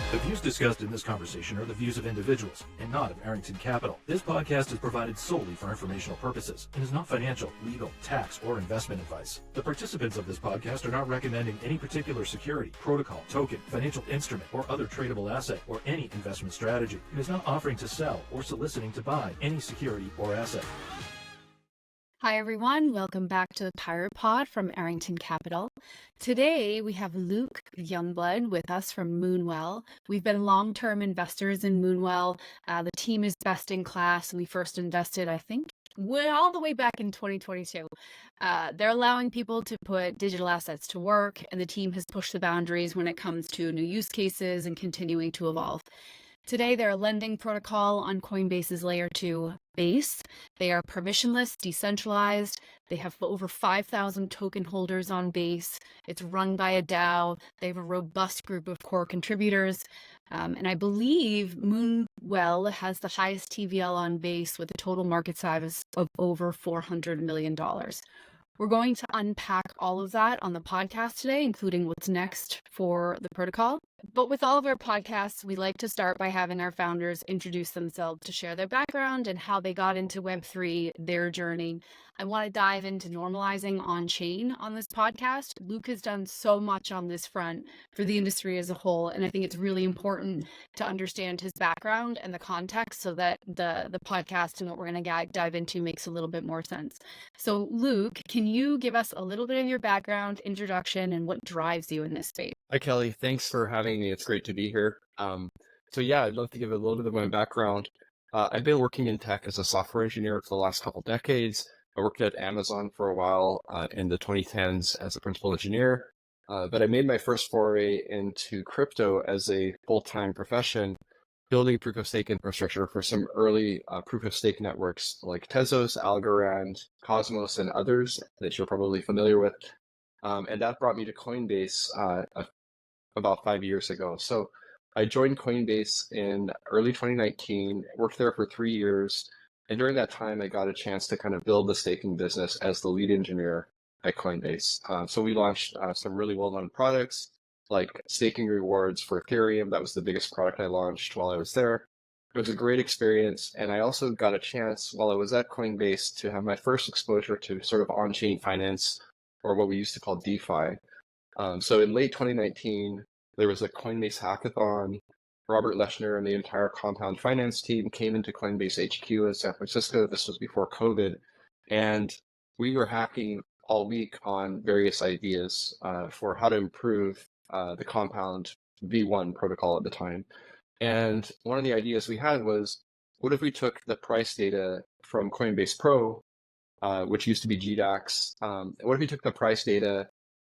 The views discussed in this conversation are the views of individuals and not of Arrington Capital. This podcast is provided solely for informational purposes and is not financial, legal, tax, or investment advice. The participants of this podcast are not recommending any particular security, protocol, token, financial instrument, or other tradable asset or any investment strategy. It is not offering to sell or soliciting to buy any security or asset. Hi everyone, welcome back to the Pirate Pod from Arrington Capital. Today we have Luke Youngblood with us from Moonwell. We've been long-term investors in Moonwell. The team is best in class. We first invested, I think, all the way back in 2022. They're allowing people to put digital assets to work, and the team has pushed the boundaries when it comes to new use cases and continuing to evolve. Today, they're a lending protocol on Coinbase's Layer 2 base. They are permissionless, decentralized. They have over 5,000 token holders on base. It's run by a DAO. They have a robust group of core contributors. And I believe Moonwell has the highest TVL on base with a total market size of over $400 million. We're going to unpack all of that on the podcast today, including what's next for the protocol. But with all of our podcasts, we like to start by having our founders introduce themselves to share their background and how they got into Web3, their journey. I want to dive into normalizing Onchain on this podcast. Luke has done so much on this front for the industry as a whole, and I think it's really important to understand his background and the context so that the podcast and what we're going to dive into makes a little bit more sense. So Luke, can you give us a little bit of your background, introduction, and what drives you in this space? Hi, Kelly. Thanks for having me. It's great to be here. I'd love to give a little bit of my background. I've been working in tech as a software engineer for the last couple decades. I worked at Amazon for a while in the 2010s as a principal engineer, but I made my first foray into crypto as a full-time profession, building proof-of-stake infrastructure for some early proof-of-stake networks like Tezos, Algorand, Cosmos, and others that you're probably familiar with. And that brought me to Coinbase about 5 years ago. So I joined Coinbase in early 2019, worked there for 3 years. And during that time, I got a chance to kind of build the staking business as the lead engineer at Coinbase. So we launched some really well-known products like staking rewards for Ethereum. That was the biggest product I launched while I was there. It was a great experience. And I also got a chance while I was at Coinbase to have my first exposure to sort of on-chain finance, or what we used to call DeFi. So in late 2019, there was a Coinbase hackathon. Robert Leshner and the entire Compound Finance team came into Coinbase HQ in San Francisco. This was before COVID. And we were hacking all week on various ideas for how to improve the Compound V1 protocol at the time. And one of the ideas we had was, what if we took the price data from Coinbase Pro, which used to be GDAX, what if we took the price data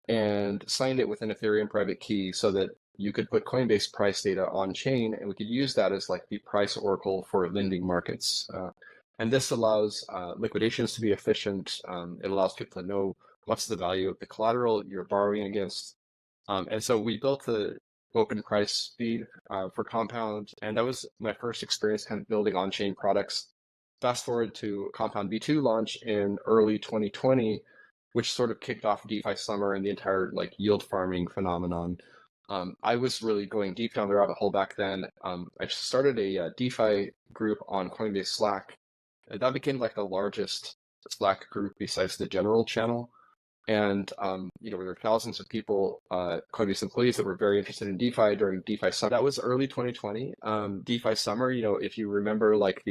and signed it with an Ethereum private key so that you could put Coinbase price data on chain, and we could use that as like the price oracle for lending markets. And this allows liquidations to be efficient. It allows people to know what's the value of the collateral you're borrowing against. And so we built the open price feed for Compound, and that was my first experience kind of building on-chain products. Fast forward to Compound V2 launch in early 2020, which sort of kicked off DeFi summer and the entire like yield farming phenomenon. I was really going deep down the rabbit hole back then. I started a DeFi group on Coinbase Slack. That became like the largest Slack group besides the general channel. And, there were thousands of people, Coinbase employees that were very interested in DeFi during DeFi summer. That was early 2020. DeFi summer, if you remember like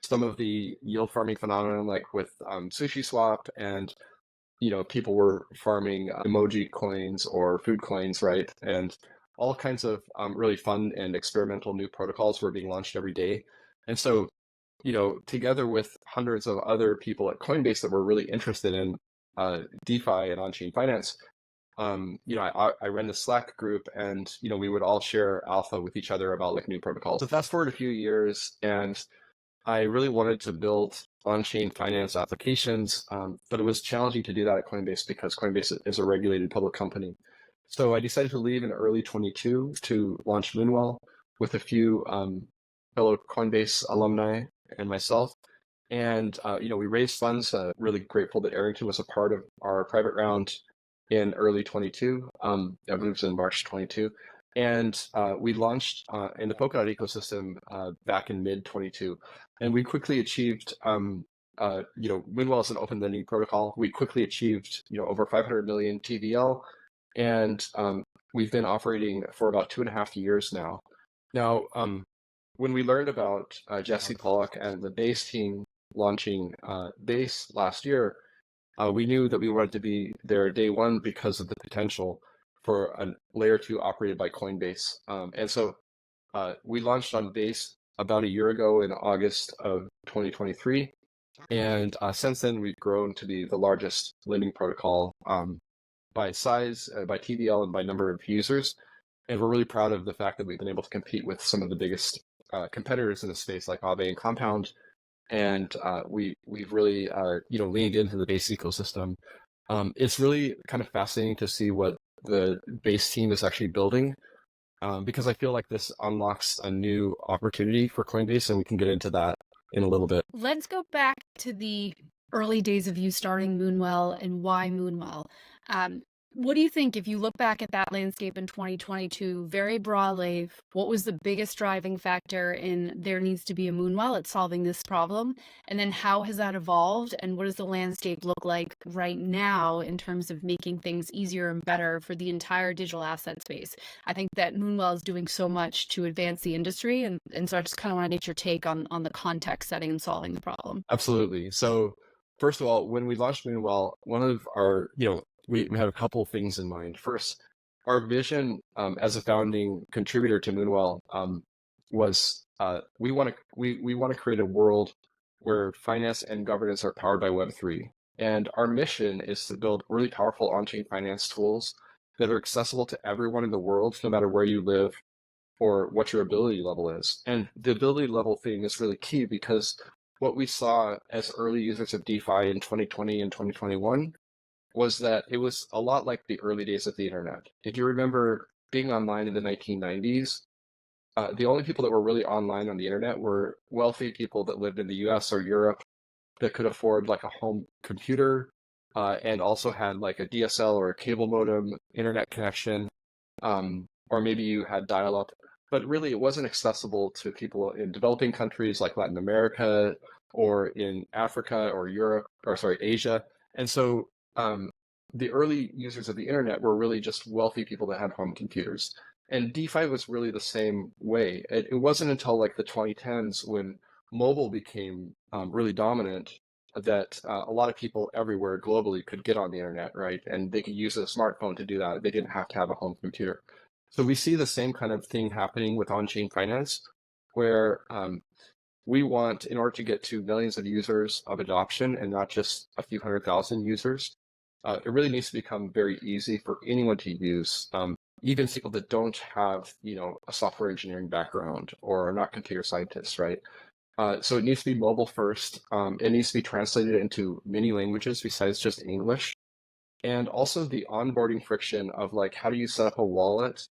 some of the yield farming phenomenon, like with SushiSwap, and people were farming emoji coins or food coins, right? And all kinds of really fun and experimental new protocols were being launched every day. And so, together with hundreds of other people at Coinbase that were really interested in DeFi and on-chain finance, I ran the Slack group, and we would all share alpha with each other about like new protocols. So fast forward a few years, and I really wanted to build on-chain finance applications, but it was challenging to do that at Coinbase because Coinbase is a regulated public company. So I decided to leave in early 22 to launch Moonwell with a few fellow Coinbase alumni and myself. And, we raised funds, really grateful that Arrington was a part of our private round in early 22. I believe it was in March 22. And we launched in the Polkadot ecosystem back in mid 22, and we quickly achieved, Moonwell is an open lending protocol. We quickly achieved, over 500 million TVL, and we've been operating for about 2.5 years now. Now, when we learned about Jesse Pollock and the Base team launching Base last year, we knew that we wanted to be there day one because of the potential for a layer 2 operated by Coinbase. And so we launched on Base about a year ago in August of 2023. And since then, we've grown to be the largest lending protocol by size, by TVL, and by number of users. And we're really proud of the fact that we've been able to compete with some of the biggest competitors in the space like Aave and Compound. And we've really leaned into the Base ecosystem. It's really kind of fascinating to see what the Base team is actually building, because I feel like this unlocks a new opportunity for Coinbase, and we can get into that in a little bit. Let's go back to the early days of you starting Moonwell and why Moonwell. What do you think, if you look back at that landscape in 2022, very broadly, what was the biggest driving factor in there needs to be a Moonwell at solving this problem? And then how has that evolved? And what does the landscape look like right now in terms of making things easier and better for the entire digital asset space? I think that Moonwell is doing so much to advance the industry. And so I just kind of want to get your take on the context setting and solving the problem. Absolutely. So first of all, when we launched Moonwell, one of our, we had a couple of things in mind. First, our vision as a founding contributor to Moonwell was we want to create a world where finance and governance are powered by Web3. And our mission is to build really powerful on-chain finance tools that are accessible to everyone in the world, no matter where you live or what your ability level is. And the ability level thing is really key because what we saw as early users of DeFi in 2020 and 2021 was that it was a lot like the early days of the internet. If you remember being online in the 1990s, the only people that were really online on the internet were wealthy people that lived in the US or Europe that could afford like a home computer and also had like a DSL or a cable modem internet connection, or maybe you had dial-up. But really, it wasn't accessible to people in developing countries like Latin America or in Africa or Asia. And so the early users of the internet were really just wealthy people that had home computers. And DeFi was really the same way. It wasn't until like the 2010s when mobile became really dominant that a lot of people everywhere globally could get on the internet, right? And they could use a smartphone to do that. They didn't have to have a home computer. So we see the same kind of thing happening with on-chain finance, where we want, in order to get to millions of users of adoption and not just a few 100,000 users, it really needs to become very easy for anyone to use, even people that don't have, a software engineering background or are not computer scientists, right? So it needs to be mobile first. It needs to be translated into many languages besides just English. And also the onboarding friction of like, how do you set up a wallet?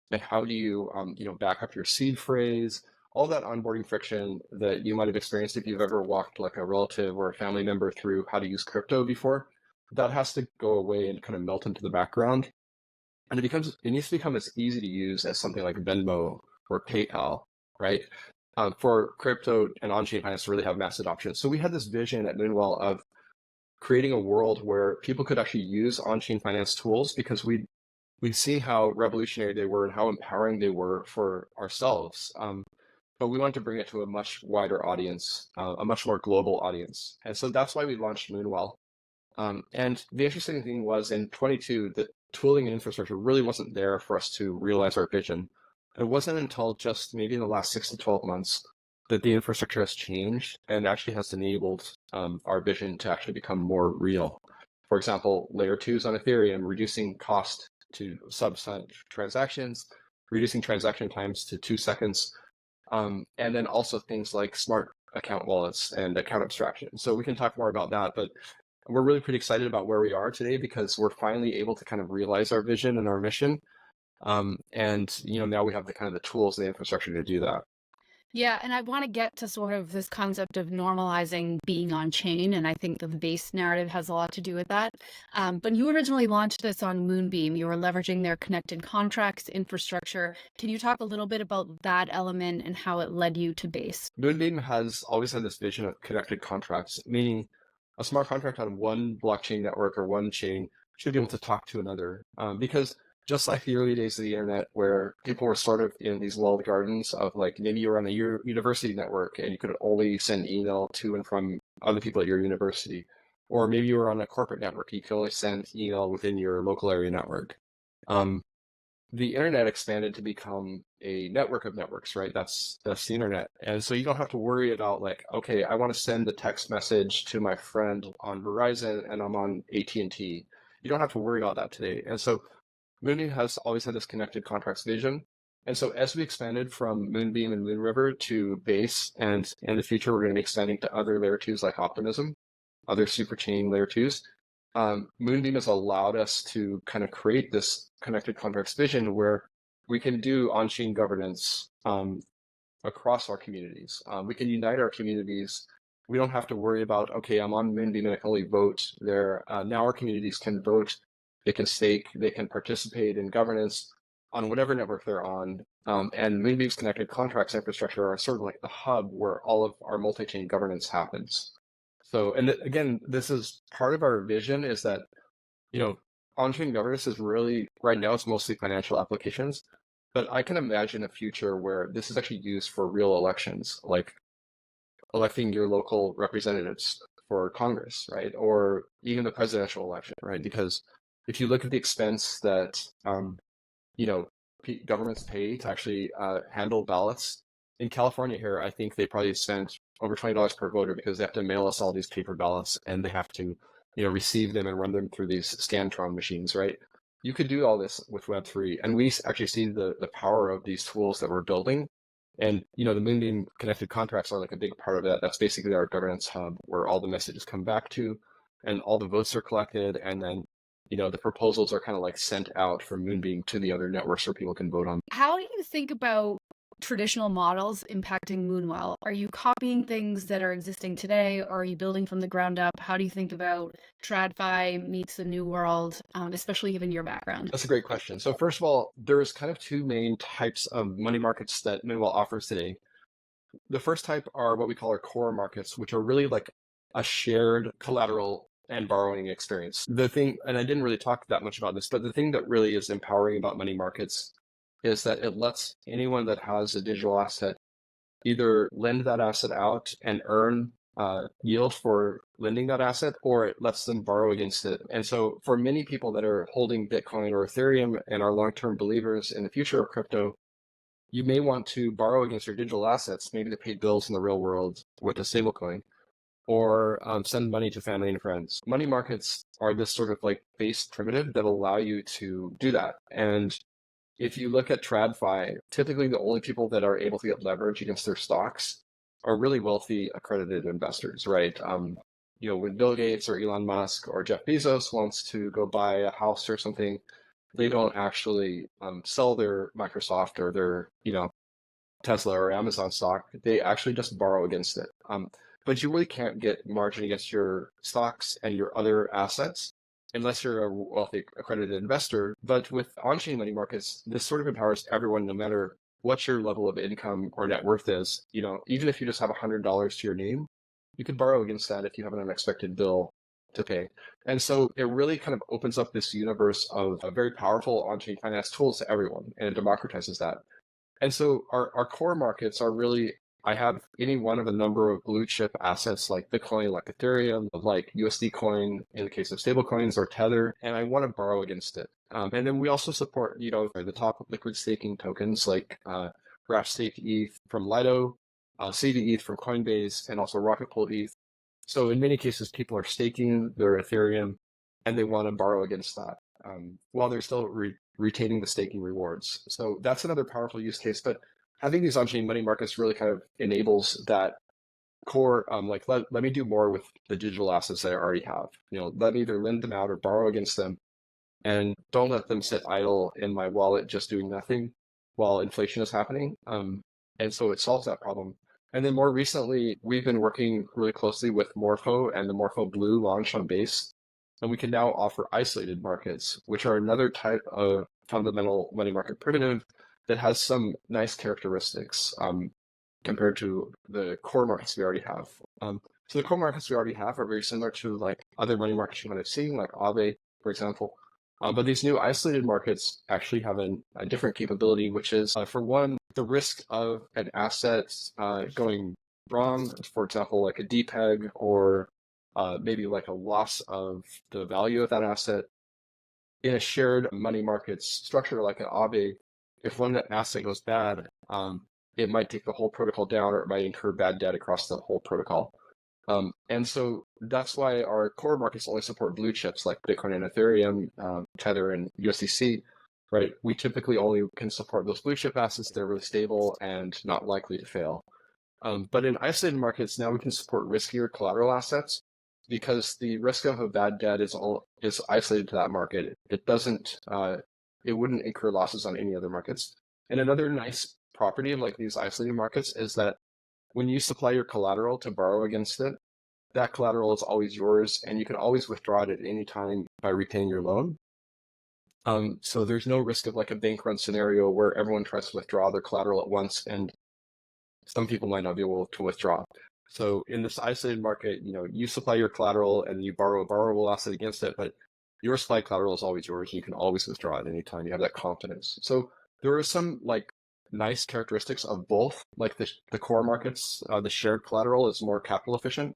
And how do you, back up your seed phrase? All that onboarding friction that you might have experienced if you've ever walked like a relative or a family member through how to use crypto before, that has to go away and kind of melt into the background. And it needs to become as easy to use as something like Venmo or PayPal, right? For crypto and on-chain finance to really have mass adoption. So we had this vision at Moonwell of creating a world where people could actually use on-chain finance tools because we see how revolutionary they were and how empowering they were for ourselves. But we wanted to bring it to a much wider audience, a much more global audience. And so that's why we launched Moonwell. And the interesting thing was in 22, the tooling and infrastructure really wasn't there for us to realize our vision. It wasn't until just maybe in the last 6 to 12 months that the infrastructure has changed and actually has enabled our vision to actually become more real. For example, layer 2s on Ethereum, reducing cost to sub-cent transactions, reducing transaction times to 2 seconds, and then also things like smart account wallets and account abstraction. So we can talk more about that, but we're really pretty excited about where we are today because we're finally able to kind of realize our vision and our mission. And now we have the kind of the tools and the infrastructure to do that. Yeah, and I want to get to sort of this concept of normalizing being on chain, and I think the base narrative has a lot to do with that. But you originally launched this on Moonbeam. You were leveraging their connected contracts infrastructure. Can you talk a little bit about that element and how it led you to Base? Moonbeam has always had this vision of connected contracts, meaning a smart contract on one blockchain network or one chain should be able to talk to another. Because just like the early days of the internet, where people were sort of in these walled gardens of like maybe you were on a university network and you could only send email to and from other people at your university, or maybe you were on a corporate network, you could only send email within your local area network. Um, the internet expanded to become a network of networks, right? That's the internet. And so you don't have to worry about like, okay, I want to send a text message to my friend on Verizon and I'm on AT&T. You don't have to worry about that today. And so Moonbeam has always had this connected contracts vision. And so as we expanded from Moonbeam and Moonriver to Base, and in the future, we're going to be expanding to other layer twos like Optimism, other superchain layer twos. Moonbeam has allowed us to kind of create this connected contracts vision where we can do on-chain governance across our communities. We can unite our communities. We don't have to worry about, okay, I'm on Moonbeam and I can only vote there. Now our communities can vote, they can stake, they can participate in governance on whatever network they're on. And Moonbeam's connected contracts infrastructure are sort of like the hub where all of our multi-chain governance happens. So, and again, this is part of our vision is that, on-chain governance is really, right now, it's mostly financial applications, but I can imagine a future where this is actually used for real elections, like electing your local representatives for Congress, right? Or even the presidential election, right? Because if you look at the expense that, governments pay to actually handle ballots, in California here, I think they probably spent over $20 per voter because they have to mail us all these paper ballots and they have to, receive them and run them through these Scantron machines, right? You could do all this with Web3, and we actually see the power of these tools that we're building. And, the Moonbeam connected contracts are like a big part of that. That's basically our governance hub where all the messages come back to and all the votes are collected. And then, the proposals are kind of like sent out from Moonbeam to the other networks where people can vote on. How do you think about traditional models impacting Moonwell? Are you copying things that are existing today, or are you building from the ground up? How do you think about TradFi meets the new world, especially given your background? That's a great question. So first of all, there's kind of two main types of money markets that Moonwell offers today. The first type are what we call our core markets, which are really like a shared collateral and borrowing experience. The thing, and I didn't really talk that much about this, but the thing that really is empowering about money markets is that it lets anyone that has a digital asset either lend that asset out and earn yield for lending that asset, or it lets them borrow against it. And so for many people that are holding Bitcoin or Ethereum and are long-term believers in the future of crypto, you may want to borrow against your digital assets, maybe to pay bills in the real world with a stablecoin, or send money to family and friends. Money markets are this sort of like base primitive that allow you to do that. And if you look at TradFi, typically the only people that are able to get leverage against their stocks are really wealthy accredited investors, right? When Bill Gates or Elon Musk or Jeff Bezos wants to go buy a house or something, they don't actually sell their Microsoft or their, Tesla or Amazon stock. They actually just borrow against it. But you really can't get margin against your stocks and your other assets unless you're a wealthy accredited investor. But with on-chain money markets, this sort of empowers everyone, no matter what your level of income or net worth is. Even if you just have $100 to your name, you could borrow against that if you have an unexpected bill to pay. And so it really kind of opens up this universe of very powerful on-chain finance tools to everyone, and it democratizes that. And so our core markets are really, I have any one of a number of blue chip assets like Bitcoin, like Ethereum, like USD coin in the case of stablecoins, or Tether, and I want to borrow against it. And then we also support, the top liquid staking tokens like Graph Stake ETH from Lido, CD ETH from Coinbase, and also Rocket Pool ETH. So in many cases, people are staking their Ethereum and they want to borrow against that while they're still retaining the staking rewards. So that's another powerful use case. But having these on-chain money markets really kind of enables that core, let me do more with the digital assets that I already have. Let me either lend them out or borrow against them, and don't let them sit idle in my wallet just doing nothing while inflation is happening. And so it solves that problem. And then more recently, we've been working really closely with Morpho and the Morpho Blue launch on Base. And we can now offer isolated markets, which are another type of fundamental money market primitive that has some nice characteristics compared to the core markets we already have. So the core markets we already have are very similar to like other money markets you might have seen, like Aave, for example. But these new isolated markets actually have a different capability, which is, for one, the risk of an asset going wrong, for example, like a depeg or maybe like a loss of the value of that asset. In a shared money markets structure like an Aave, if one asset goes bad, it might take the whole protocol down, or it might incur bad debt across the whole protocol. And so that's why our core markets only support blue chips like Bitcoin and Ethereum, Tether and USDC, right? We typically only can support those blue chip assets that are really stable and not likely to fail. But in isolated markets, now we can support riskier collateral assets because the risk of a bad debt is isolated to that market. It wouldn't incur losses on any other markets. And another nice property of like these isolated markets is that when you supply your collateral to borrow against it, that collateral is always yours, and you can always withdraw it at any time by repaying your loan. So there's no risk of like a bank run scenario where everyone tries to withdraw their collateral at once, and some people might not be able to withdraw. So in this isolated market, you supply your collateral and you borrow a borrowable asset against it, but your supplied collateral is always yours. You can always withdraw at any time. You have that confidence. So there are some like nice characteristics of both, like the core markets. The shared collateral is more capital efficient,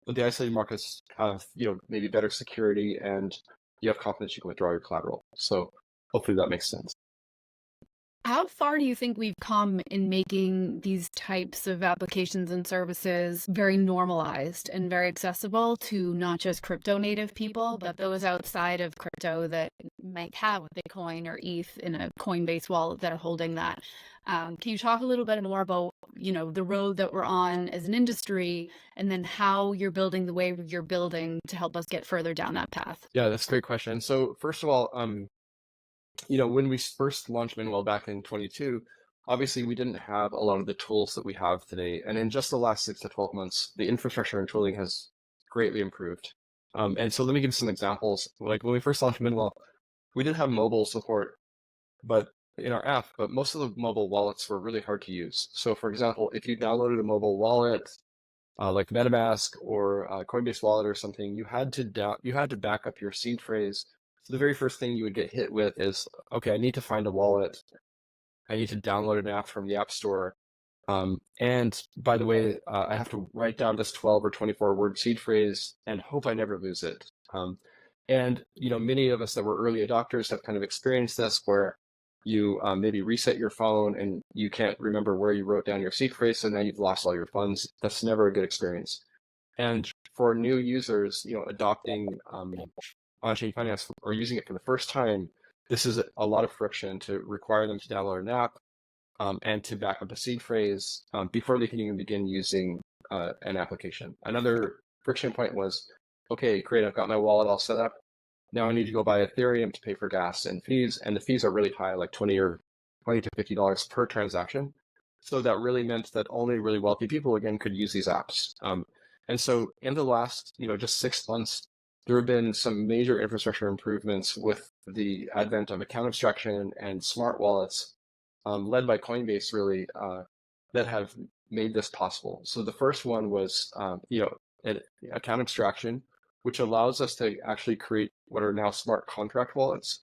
but the isolated markets have maybe better security, and you have confidence you can withdraw your collateral. So hopefully that makes sense. How far do you think we've come in making these types of applications and services very normalized and very accessible to not just crypto native people, but those outside of crypto that might have Bitcoin or ETH in a Coinbase wallet that are holding that? Can you talk a little bit more about, the road that we're on as an industry, and then how you're building the way you're building to help us get further down that path? Yeah, that's a great question. So first of all, when we first launched Moonwell back in 22, obviously we didn't have a lot of the tools that we have today. And in just the last 6 to 12 months, the infrastructure and tooling has greatly improved. And so let me give some examples. Like when we first launched Moonwell, we did have mobile support, but in our app, but most of the mobile wallets were really hard to use. So for example, if you downloaded a mobile wallet, like MetaMask or Coinbase Wallet or something, you had to back up your seed phrase. So the very first thing you would get hit with is, okay, I need to find a wallet. I need to download an app from the App Store. And by the way, I have to write down this 12 or 24 word seed phrase and hope I never lose it. And many of us that were early adopters have kind of experienced this, where you maybe reset your phone and you can't remember where you wrote down your seed phrase, so now you've lost all your funds. That's never a good experience. And for new users, adopting on-chain finance or using it for the first time, this is a lot of friction to require them to download an app and to back up a seed phrase before they can even begin using an application. Another friction point was, okay, great, I've got my wallet all set up. Now I need to go buy Ethereum to pay for gas and fees, and the fees are really high, like $20 to $50 per transaction. So that really meant that only really wealthy people, again, could use these apps. And so in the last, just 6 months, there have been some major infrastructure improvements with the advent of account abstraction and smart wallets, led by Coinbase, really, that have made this possible. So the first one was, account abstraction, which allows us to actually create what are now smart contract wallets.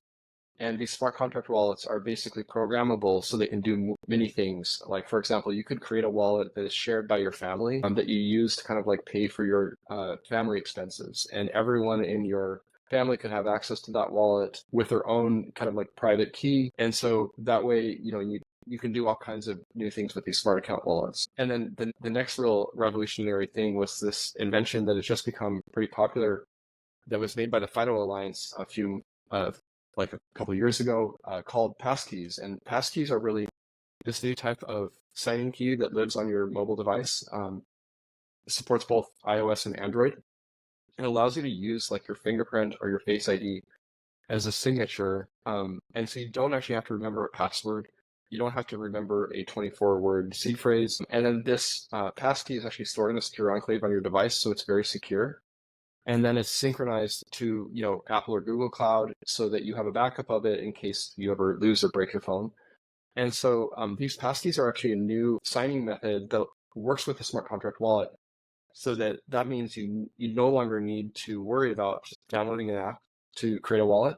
And these smart contract wallets are basically programmable, so they can do many things. Like, for example, you could create a wallet that is shared by your family that you use to kind of like pay for your family expenses. And everyone in your family could have access to that wallet with their own kind of like private key. And so that way, you can do all kinds of new things with these smart account wallets. And then the next real revolutionary thing was this invention that has just become pretty popular, that was made by the FIDO Alliance a couple of years ago, called passkeys. And passkeys are really this new type of signing key that lives on your mobile device. It supports both iOS and Android. It allows you to use like your fingerprint or your Face ID as a signature. And so you don't actually have to remember a password. You don't have to remember a 24-word seed phrase. And then this passkey is actually stored in a secure enclave on your device, so it's very secure. And then it's synchronized to, Apple or Google Cloud so that you have a backup of it in case you ever lose or break your phone. And so these passkeys are actually a new signing method that works with the smart contract wallet. So that means you no longer need to worry about just downloading an app to create a wallet.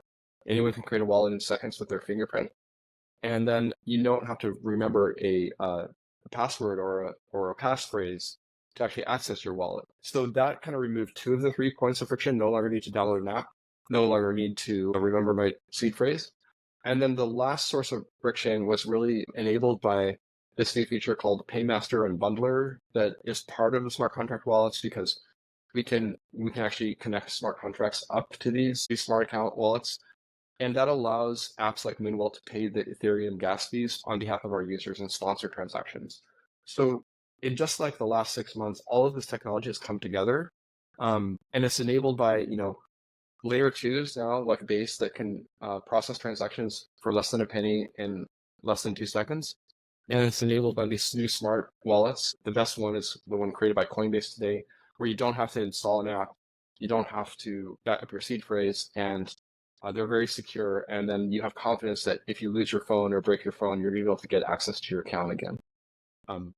Anyone can create a wallet in seconds with their fingerprint. And then you don't have to remember a password or a passphrase to actually access your wallet. So that kind of removed 2 of the 3 points of friction. No longer need to download an app. No longer need to remember my seed phrase. And then the last source of friction was really enabled by this new feature called Paymaster and Bundler that is part of the smart contract wallets, because we can actually connect smart contracts up to these smart account wallets. And that allows apps like Moonwell to pay the Ethereum gas fees on behalf of our users and sponsor transactions. So in just like the last 6 months, all of this technology has come together. And it's enabled by, layer 2s now, like Base, that can process transactions for less than a penny in less than 2 seconds. And it's enabled by these new smart wallets. The best one is the one created by Coinbase today, where you don't have to install an app. You don't have to back up your seed phrase, and they're very secure. And then you have confidence that if you lose your phone or break your phone, you're going to be able to get access to your account again.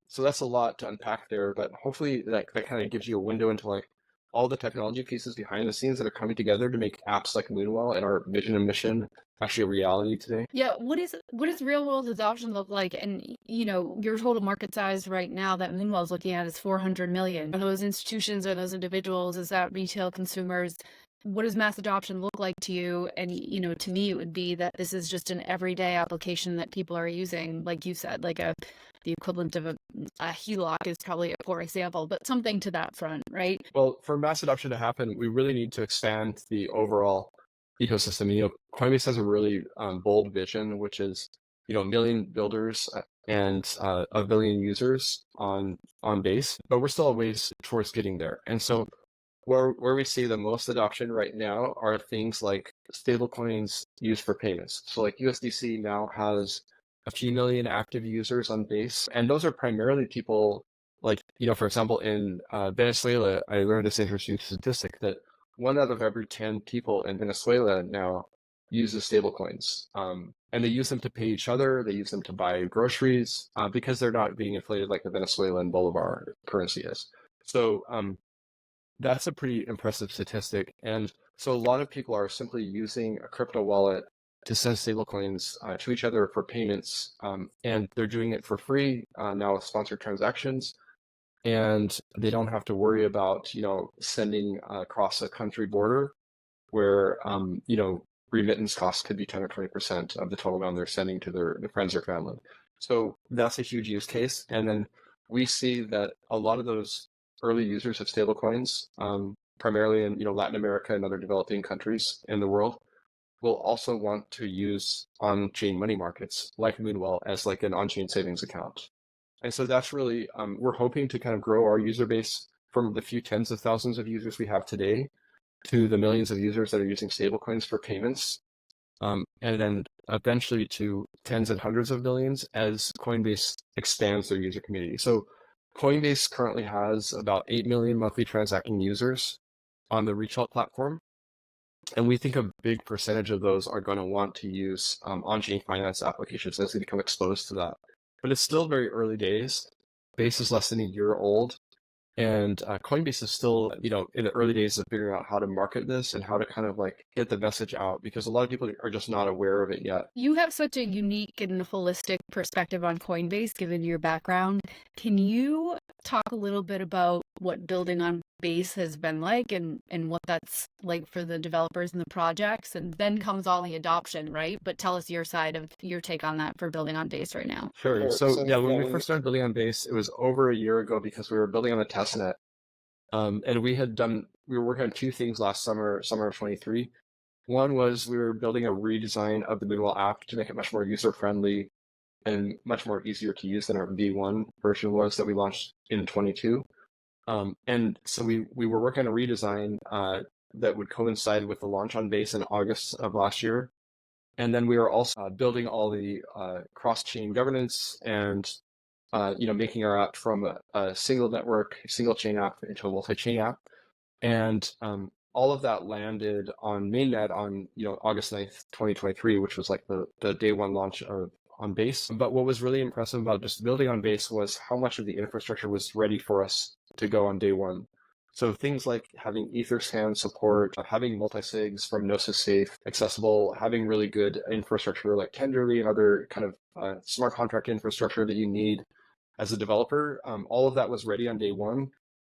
So that's a lot to unpack there, but hopefully that kind of gives you a window into like all the technology pieces behind the scenes that are coming together to make apps like Moonwell and our vision and mission actually a reality today. Yeah, what does real world adoption look like? And your total market size right now that Moonwell is looking at is 400 million. Are those institutions, are those individuals, is that retail consumers? What does mass adoption look like to you? And to me, it would be that this is just an everyday application that people are using, like you said, like the equivalent of a HELOC is probably a poor example, but something to that front, right? Well, for mass adoption to happen, we really need to expand the overall ecosystem. Coinbase has a really bold vision, which is, 1 million builders and 1 billion users on Base, but we're still a ways towards getting there. And so where we see the most adoption right now are things like stablecoins used for payments. So like USDC now has a few million active users on Base, and those are primarily people like, for example, in Venezuela, I learned this interesting statistic that 1 out of every 10 people in Venezuela now uses stablecoins. And they use them to pay each other. They use them to buy groceries because they're not being inflated like the Venezuelan bolivar currency is. So that's a pretty impressive statistic. And so a lot of people are simply using a crypto wallet to send stablecoins to each other for payments. And they're doing it for free now with sponsored transactions. And they don't have to worry about, sending across a country border where, remittance costs could be 10 or 20% of the total amount they're sending to their friends or family. So that's a huge use case. And then we see that a lot of those early users of stablecoins, primarily in Latin America and other developing countries in the world, will also want to use on-chain money markets like Moonwell as like an on-chain savings account. And so that's really, we're hoping to kind of grow our user base from the few tens of thousands of users we have today to the millions of users that are using stablecoins for payments, and then eventually to tens and hundreds of millions as Coinbase expands their user community. So Coinbase currently has about 8 million monthly transacting users on the retail platform. And we think a big percentage of those are going to want to use on-chain finance applications as they become exposed to that. But it's still very early days. Base is less than a year old. And Coinbase is still, in the early days of figuring out how to market this and how to kind of like get the message out, because a lot of people are just not aware of it yet. You have such a unique and holistic perspective on Coinbase, given your background. Can you talk a little bit about what building on Base has been like and what that's like for the developers and the projects? And then comes all the adoption, right? But tell us your side of your take on that for building on Base right now. Sure. So when we first started building on Base, it was over a year ago because we were building on the testnet. And we were working on 2 things last summer of 23. One was we were building a redesign of the Moonwell app to make it much more user-friendly and much more easier to use than our V1 version was that we launched in 22. And so we were working on a redesign that would coincide with the launch on Base in August of last year. And then we are also building all the cross-chain governance and making our app from a single network, single chain app into a multi-chain app. And all of that landed on mainnet on August 9th, 2023, which was like the day one launch on Base. But what was really impressive about just building on Base was how much of the infrastructure was ready for us to go on day one. So things like having Etherscan support, having multi-sigs from Gnosis Safe accessible, having really good infrastructure like Tenderly and other kind of smart contract infrastructure that you need as a developer, all of that was ready on day one.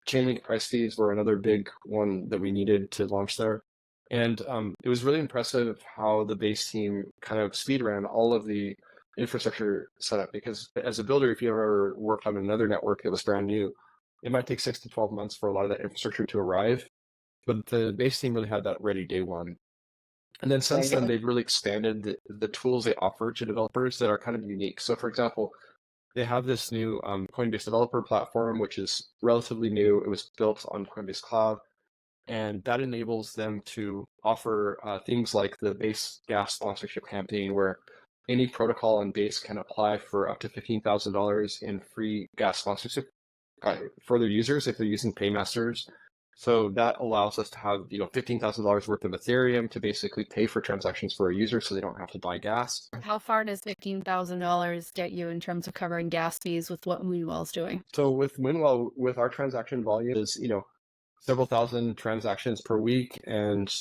Chainlink price fees were another big one that we needed to launch there. And it was really impressive how the Base team kind of speed ran all of the infrastructure setup, because as a builder, if you ever worked on another network that was brand new, it might take 6 to 12 months for a lot of that infrastructure to arrive. But the Base team really had that ready day one. And then since then, they've really expanded the tools they offer to developers that are kind of unique. So for example, they have this new Coinbase developer platform, which is relatively new. It was built on Coinbase Cloud, and that enables them to offer things like the Base gas sponsorship campaign, where any protocol on Base can apply for up to $15,000 in free gas sponsorship for their users if they're using paymasters. So that allows us to have $15,000 worth of Ethereum to basically pay for transactions for a user, so they don't have to buy gas. How far does $15,000 get you in terms of covering gas fees with what Moonwell's doing? So with Moonwell, with our transaction volume is several thousand transactions per week, and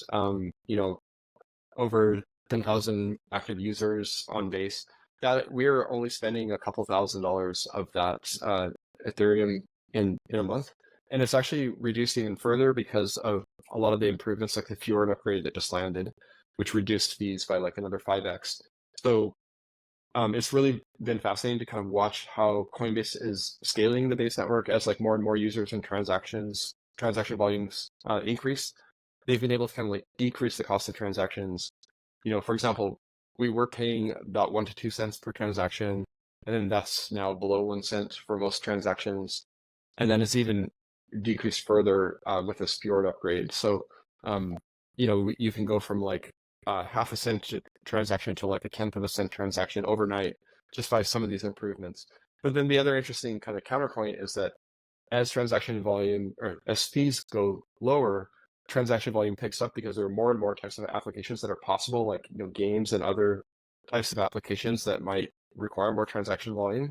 over 10,000 active users on Base, that we're only spending a couple $1,000s of that Ethereum in a month. And it's actually reducing further because of a lot of the improvements, like the Fjord upgrade that just landed, which reduced fees by like another 5x. So it's really been fascinating to kind of watch how Coinbase is scaling the Base network as like more and more users and transaction volumes increase. They've been able to kind of like decrease the cost of transactions. For example, we were paying about 1 to 2 cents per transaction, and then that's now below 1 cent for most transactions. And then it's even decreased further with this Fjord upgrade. So, you can go from like half a cent transaction to like a 1/10 of a cent transaction overnight just by some of these improvements. But then the other interesting kind of counterpoint is that as transaction volume or as fees go lower, transaction volume picks up because there are more and more types of applications that are possible, like games and other types of applications that might require more transaction volume.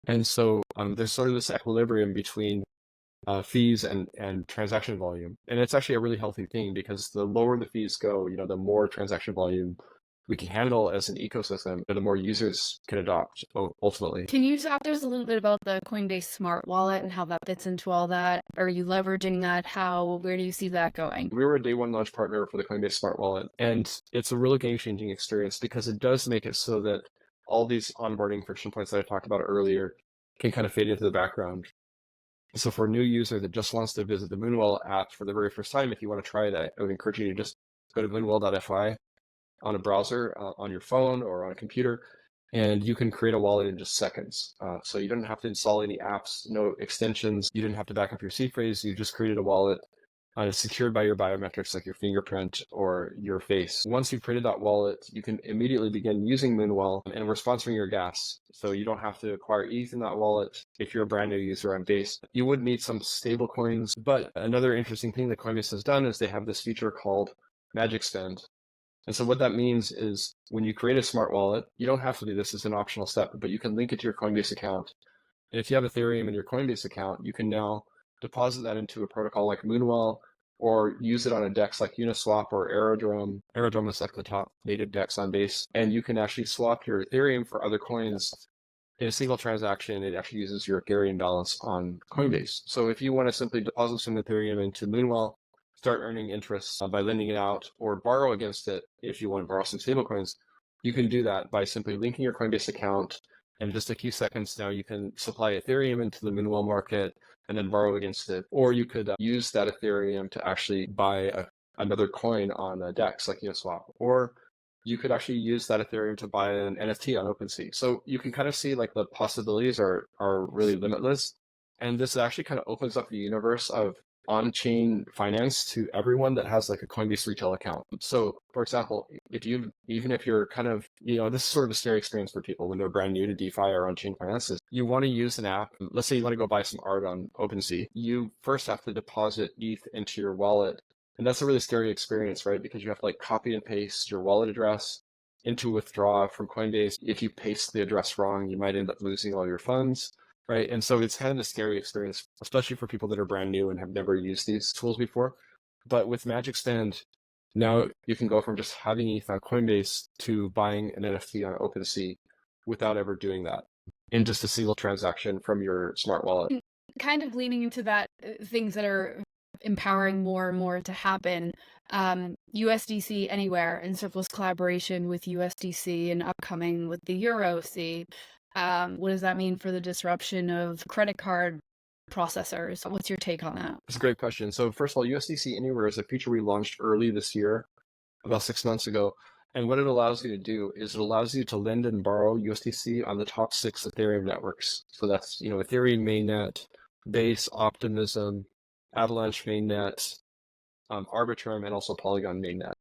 And so there's sort of this equilibrium between fees and transaction volume. And it's actually a really healthy thing, because the lower the fees go, the more transaction volume we can handle as an ecosystem, the more users can adopt ultimately. Can you talk to us a little bit about the Coinbase Smart Wallet and how that fits into all that? Are you leveraging that? Where do you see that going? We were a day one launch partner for the Coinbase Smart Wallet, and it's a really game-changing experience because it does make it so that all these onboarding friction points that I talked about earlier can kind of fade into the background. So for a new user that just wants to visit the Moonwell app for the very first time, if you want to try that, I would encourage you to just go to moonwell.fi on a browser, on your phone or on a computer, and you can create a wallet in just seconds. So you don't have to install any apps, no extensions. You didn't have to back up your seed phrase. You just created a wallet. It's secured by your biometrics, like your fingerprint or your face. Once you've created that wallet, you can immediately begin using Moonwell, and we're sponsoring your gas. So you don't have to acquire ETH in that wallet if you're a brand new user on Base. You would need some stable coins, but another interesting thing that Coinbase has done is they have this feature called Magic Spend. And so what that means is when you create a smart wallet, you don't have to do this as an optional step, but you can link it to your Coinbase account. And if you have Ethereum in your Coinbase account, you can now deposit that into a protocol like Moonwell, or use it on a DEX like Uniswap or Aerodrome. Aerodrome is like the top native DEX on Base. And you can actually swap your Ethereum for other coins in a single transaction. It actually uses your Ethereum balance on Coinbase. So if you want to simply deposit some Ethereum into Moonwell, start earning interest by lending it out, or borrow against it if you want to borrow some stablecoins, you can do that by simply linking your Coinbase account. In just a few seconds now, you can supply Ethereum into the Moonwell market and then borrow against it. Or you could use that Ethereum to actually buy another coin on a DEX like Uniswap. Or you could actually use that Ethereum to buy an NFT on OpenSea. So you can kind of see like the possibilities are really limitless. And this actually kind of opens up the universe of on-chain finance to everyone that has like a Coinbase retail account. So for example, even if you're kind of, this is sort of a scary experience for people when they're brand new to DeFi or on-chain finances, you want to use an app. Let's say you want to go buy some art on OpenSea. You first have to deposit ETH into your wallet. And that's a really scary experience, right? Because you have to like copy and paste your wallet address into withdraw from Coinbase. If you paste the address wrong, you might end up losing all your funds, right? And so it's kind of a scary experience, especially for people that are brand new and have never used these tools before. But with Magic Stand, now you can go from just having ETH on Coinbase to buying an NFT on OpenSea without ever doing that in just a single transaction from your smart wallet. Kind of leaning into that, things that are empowering more and more to happen. USDC Anywhere and Circle's collaboration with USDC and upcoming with the EURC. What does that mean for the disruption of credit card processors? What's your take on that? That's a great question. So first of all, USDC Anywhere is a feature we launched early this year, about 6 months ago. And what it allows you to do is it allows you to lend and borrow USDC on the top 6 Ethereum networks. So that's, Ethereum mainnet, Base, Optimism, Avalanche mainnet, Arbitrum, and also Polygon mainnet.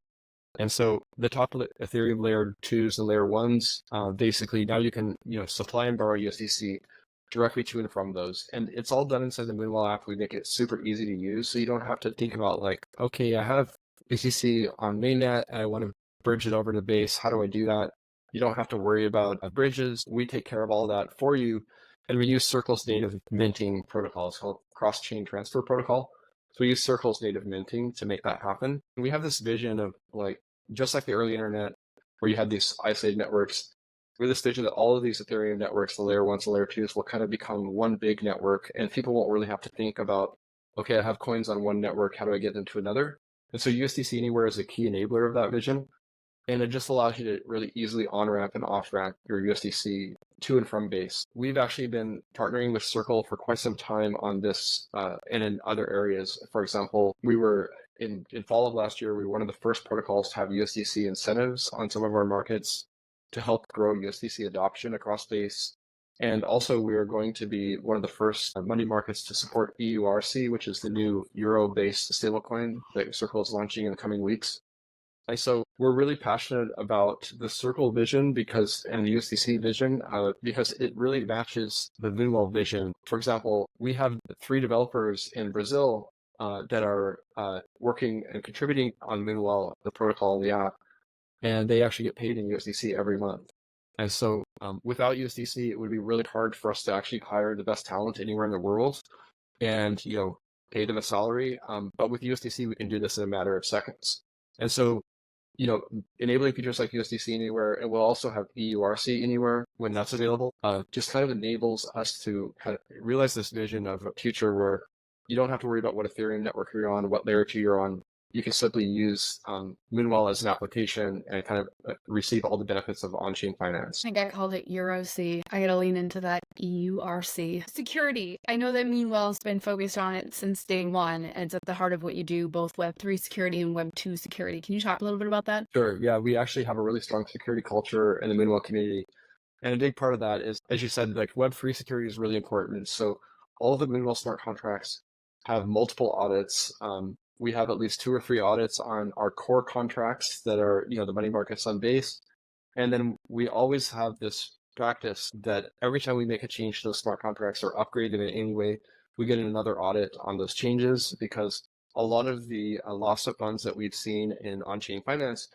And so the top Ethereum layer 2s and layer 1s, basically now you can, supply and borrow USDC directly to and from those. And it's all done inside the Moonwell app. We make it super easy to use. So you don't have to think about like, okay, I have USDC on mainnet and I want to bridge it over to Base. How do I do that? You don't have to worry about bridges. We take care of all that for you. And we use Circle's native minting protocol. It's called cross-chain transfer protocol. So we use Circle's native minting to make that happen. And we have this vision of like, just like the early internet, where you had these isolated networks, we have this vision that all of these Ethereum networks, the layer 1s, the layer 2s, will kind of become one big network, and people won't really have to think about, okay, I have coins on one network, how do I get them to another? And so USDC Anywhere is a key enabler of that vision. And it just allows you to really easily on-ramp and off-ramp your USDC to and from Base. We've actually been partnering with Circle for quite some time on this and in other areas. For example, we were in fall of last year, we were one of the first protocols to have USDC incentives on some of our markets to help grow USDC adoption across Base. And also we are going to be one of the first money markets to support EURC, which is the new euro-based stablecoin that Circle is launching in the coming weeks. And so we're really passionate about the Circle vision and the USDC vision because it really matches the Moonwell vision. For example, we have 3 developers in Brazil that are working and contributing on Moonwell, the protocol and the app, and they actually get paid in USDC every month. And so without USDC, it would be really hard for us to actually hire the best talent anywhere in the world and pay them a salary. But with USDC, we can do this in a matter of seconds. And so enabling features like USDC Anywhere, and we'll also have EURC Anywhere when that's available, just kind of enables us to kind of realize this vision of a future where you don't have to worry about what Ethereum network you're on, what layer 2 you're on. You can simply use Moonwell as an application and kind of receive all the benefits of on-chain finance. I think I called it EuroC. I gotta lean into that EURC. Security. I know that Moonwell's been focused on it since day one, and it's at the heart of what you do, both Web3 security and Web2 security. Can you talk a little bit about that? Sure. Yeah, we actually have a really strong security culture in the Moonwell community. And a big part of that is, as you said, like Web3 security is really important. So all of the Moonwell smart contracts have multiple audits. We have at least 2 or 3 audits on our core contracts that are, the money markets on Base. And then we always have this practice that every time we make a change to those smart contracts or upgrade them in any way, we get another audit on those changes, because a lot of the loss of funds that we've seen in on-chain finance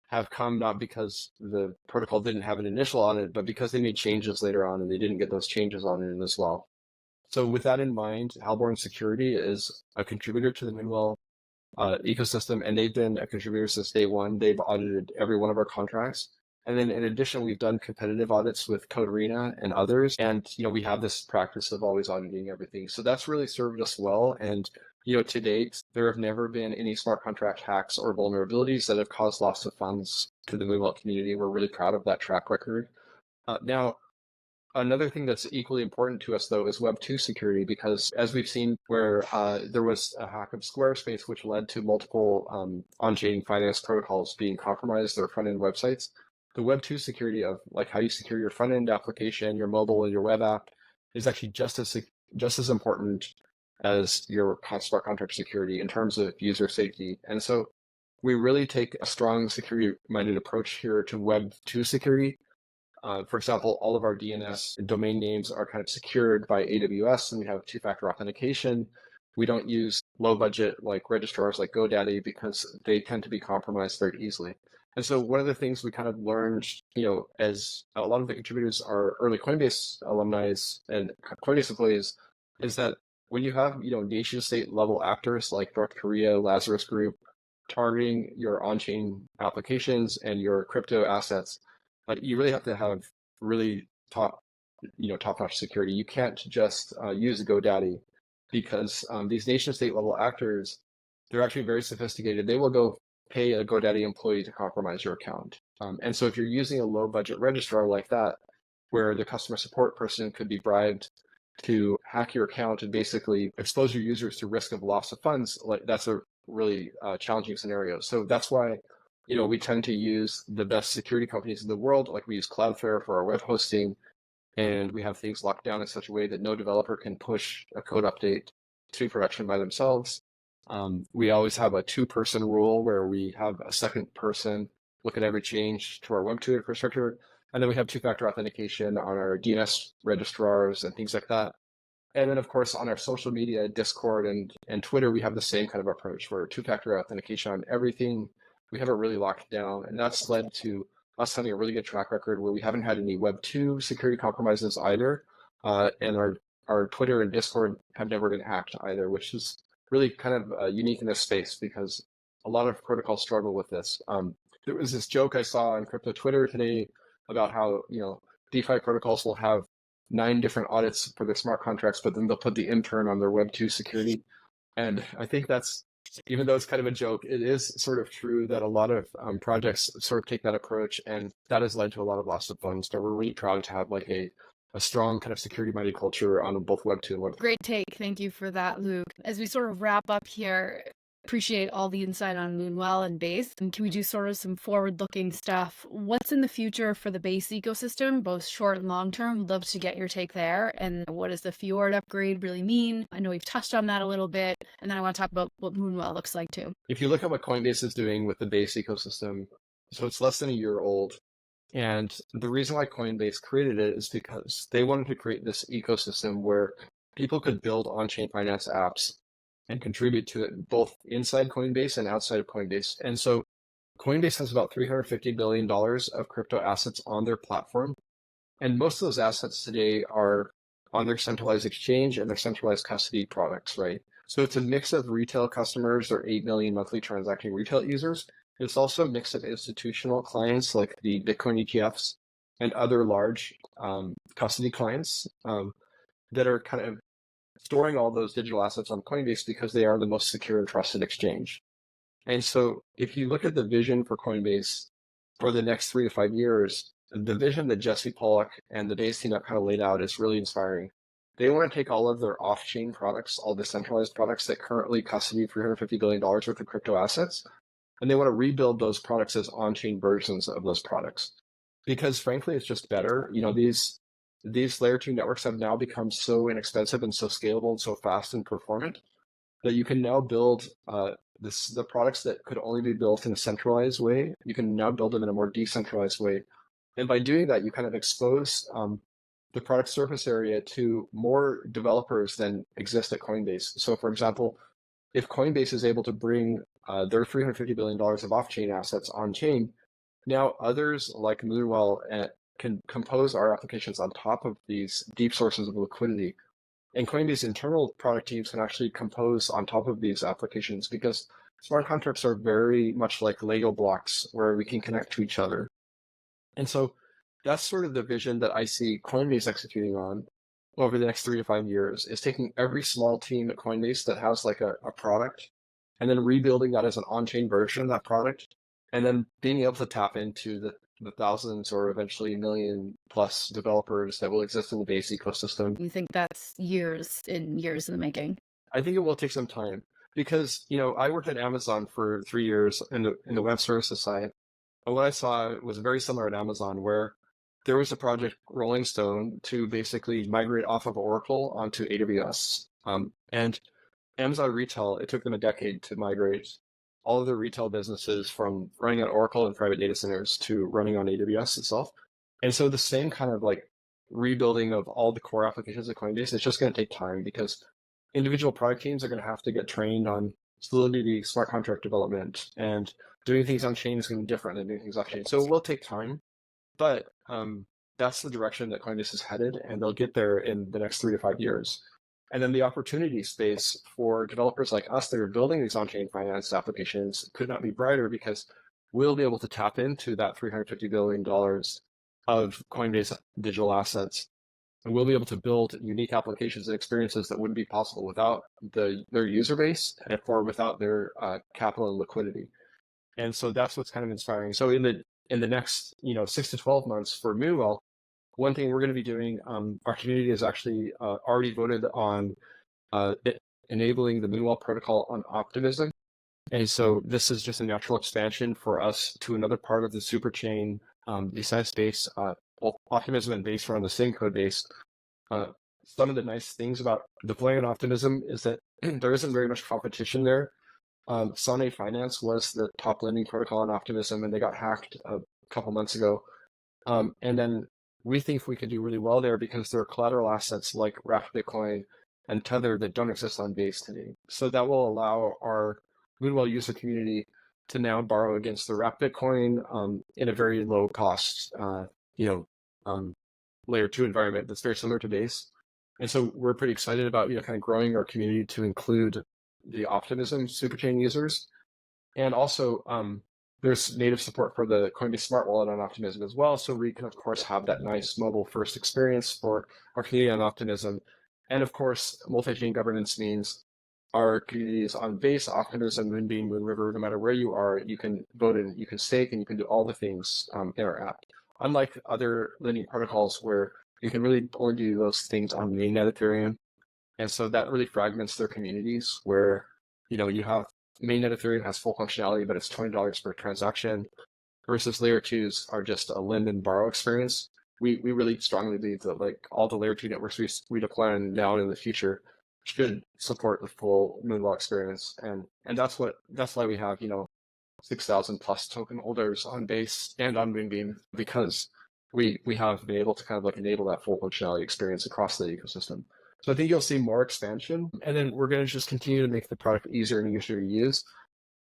have come not because the protocol didn't have an initial audit, but because they made changes later on and they didn't get those changes audited as well. So with that in mind, Halborn Security is a contributor to the Moonwell ecosystem, and they've been a contributor since day one. They've audited every one of our contracts. And then in addition, we've done competitive audits with Code Arena and others. And, we have this practice of always auditing everything. So that's really served us well. And, to date, there have never been any smart contract hacks or vulnerabilities that have caused loss of funds to the Moonwell community. We're really proud of that track record. Now, another thing that's equally important to us, though, is Web2 security, because as we've seen where there was a hack of Squarespace, which led to multiple on-chain finance protocols being compromised, their front-end websites, the Web2 security of like how you secure your front-end application, your mobile and your web app is actually just as important as your smart contract security in terms of user safety. And so we really take a strong security-minded approach here to Web2 security. For example, all of our DNS domain names are kind of secured by AWS, and we have two-factor authentication. We don't use low-budget like registrars like GoDaddy because they tend to be compromised very easily. And so one of the things we kind of learned, as a lot of the contributors are early Coinbase alumni and Coinbase employees, is that when you have, nation state level actors like North Korea, Lazarus Group, targeting your on-chain applications and your crypto assets, you really have to have really top-notch security. You can't just use GoDaddy because these nation-state level actors, they're actually very sophisticated. They will go pay a GoDaddy employee to compromise your account. And so if you're using a low-budget registrar like that, where the customer support person could be bribed to hack your account and basically expose your users to risk of loss of funds, that's a really challenging scenario. So that's why we tend to use the best security companies in the world. Like we use Cloudflare for our web hosting, and we have things locked down in such a way that no developer can push a code update to production by themselves. We always have a 2-person rule where we have a second person look at every change to our Web2 infrastructure. And then we have two-factor authentication on our DNS registrars and things like that. And then, of course, on our social media, Discord and Twitter, we have the same kind of approach where two-factor authentication on everything. We have it really locked down. And that's led to us having a really good track record where we haven't had any Web2 security compromises either. And our Twitter and Discord have never been hacked either, which is really kind of unique in this space because a lot of protocols struggle with this. There was this joke I saw on crypto Twitter today about how, DeFi protocols will have 9 different audits for their smart contracts, but then they'll put the intern on their Web2 security. And I think that's, even though it's kind of a joke, it is sort of true that a lot of projects sort of take that approach, and that has led to a lot of loss of funds. So we're really proud to have a strong kind of security-minded culture on both Web2 and Web3. Great take. Thank you for that, Luke. As we sort of wrap up here, appreciate all the insight on Moonwell and Base. And can we do sort of some forward-looking stuff? What's in the future for the Base ecosystem, both short and long term? Love to get your take there. And what does the Fjord upgrade really mean? I know we've touched on that a little bit. And then I want to talk about what Moonwell looks like too. If you look at what Coinbase is doing with the Base ecosystem, so it's less than a year old. And the reason why Coinbase created it is because they wanted to create this ecosystem where people could build on-chain finance apps and contribute to it both inside Coinbase and outside of Coinbase. And so Coinbase has about $350 billion of crypto assets on their platform. And most of those assets today are on their centralized exchange and their centralized custody products, right? So it's a mix of retail customers or 8 million monthly transacting retail users. It's also a mix of institutional clients like the Bitcoin ETFs and other large custody clients that are kind of storing all those digital assets on Coinbase because they are the most secure and trusted exchange. And so if you look at the vision for Coinbase for the next 3 to 5 years, the vision that Jesse Pollock and the Base team have kind of laid out is really inspiring. They want to take all of their off-chain products, all the centralized products that currently custody $350 billion worth of crypto assets, and they want to rebuild those products as on-chain versions of those products. Because frankly, it's just better. These layer 2 networks have now become so inexpensive and so scalable and so fast and performant that you can now build the products that could only be built in a centralized way. You can now build them in a more decentralized way. And by doing that, you kind of expose the product surface area to more developers than exist at Coinbase. So for example, if Coinbase is able to bring their $350 billion of off-chain assets on-chain, now others like Moonwell can compose our applications on top of these deep sources of liquidity. And Coinbase internal product teams can actually compose on top of these applications because smart contracts are very much like Lego blocks where we can connect to each other. And so that's sort of the vision that I see Coinbase executing on over the next 3 to 5 years, is taking every small team at Coinbase that has like a product and then rebuilding that as an on-chain version of that product, and then being able to tap into the thousands or eventually million plus developers that will exist in the Base ecosystem. You think that's years in the making? I think it will take some time because, I worked at Amazon for 3 years in the web services side. And what I saw was very similar at Amazon, where there was a project Rolling Stone to basically migrate off of Oracle onto AWS. And Amazon retail, it took them a decade to migrate all of their retail businesses from running on Oracle and private data centers to running on AWS itself. And so the same kind of like rebuilding of all the core applications of Coinbase, it's just going to take time because individual product teams are going to have to get trained on Solidity, smart contract development, and doing things on chain is going to be different than doing things off chain. So it will take time, but that's the direction that Coinbase is headed, and they'll get there in the next 3 to 5 years. And then the opportunity space for developers like us that are building these on-chain finance applications could not be brighter because we'll be able to tap into that $350 billion of Coinbase digital assets. And we'll be able to build unique applications and experiences that wouldn't be possible without their user base or without their capital and liquidity. And so that's what's kind of inspiring. So in the next 6 to 12 months for Moonwell, one thing we're going to be doing, our community has actually already voted on enabling the Moonwell protocol on Optimism. And so this is just a natural expansion for us to another part of the superchain decentralized space. Both Optimism and Base are on the same code base. Some of the nice things about deploying on Optimism is that there isn't very much competition there. Sane Finance was the top lending protocol on Optimism, and they got hacked a couple months ago. And then we think we can do really well there because there are collateral assets like Wrapped Bitcoin and Tether that don't exist on Base today. So that will allow our Moonwell user community to now borrow against the Wrapped Bitcoin in a very low cost, layer 2 environment that's very similar to Base. And so we're pretty excited about kind of growing our community to include the Optimism superchain users. And also there's native support for the Coinbase Smart Wallet on Optimism as well. So we can, of course, have that nice mobile first experience for our community on Optimism. And of course, multi-chain governance means our communities on Base, Optimism, Moonbeam, Moonriver, no matter where you are, you can vote in, you can stake, and you can do all the things in our app. Unlike other lending protocols where you can really only do those things on mainnet Ethereum. And so that really fragments their communities where, you have mainnet Ethereum has full functionality, but it's $20 per transaction versus layer 2s are just a lend and borrow experience. We really strongly believe that like all the layer 2 networks we deploy now and in the future should support the full Moonwell experience. And that's why we have, 6,000 plus token holders on Base and on Moonbeam, because we have been able to kind of like enable that full functionality experience across the ecosystem. So I think you'll see more expansion, and then we're going to just continue to make the product easier and easier to use.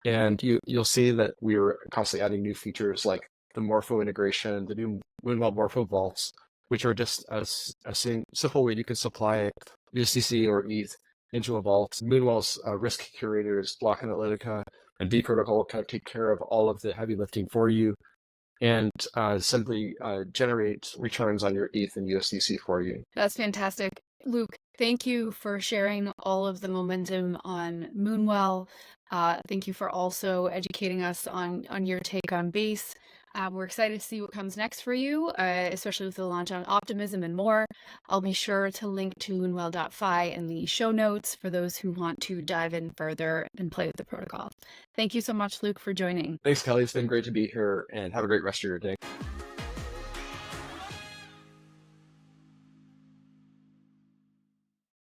And you'll see that we're constantly adding new features like the Morpho integration, the new Moonwell Morpho vaults, which are just a simple way you can supply USDC or ETH into a vault. Moonwell's risk curators, Block Analytica, and B Protocol kind of take care of all of the heavy lifting for you and simply generate returns on your ETH and USDC for you. That's fantastic. Luke, thank you for sharing all of the momentum on Moonwell. Thank you for also educating us on your take on Base. We're excited to see what comes next for you, especially with the launch on Optimism and more. I'll be sure to link to moonwell.fi in the show notes for those who want to dive in further and play with the protocol. Thank you so much, Luke, for joining. Thanks, Kelly. It's been great to be here, and have a great rest of your day.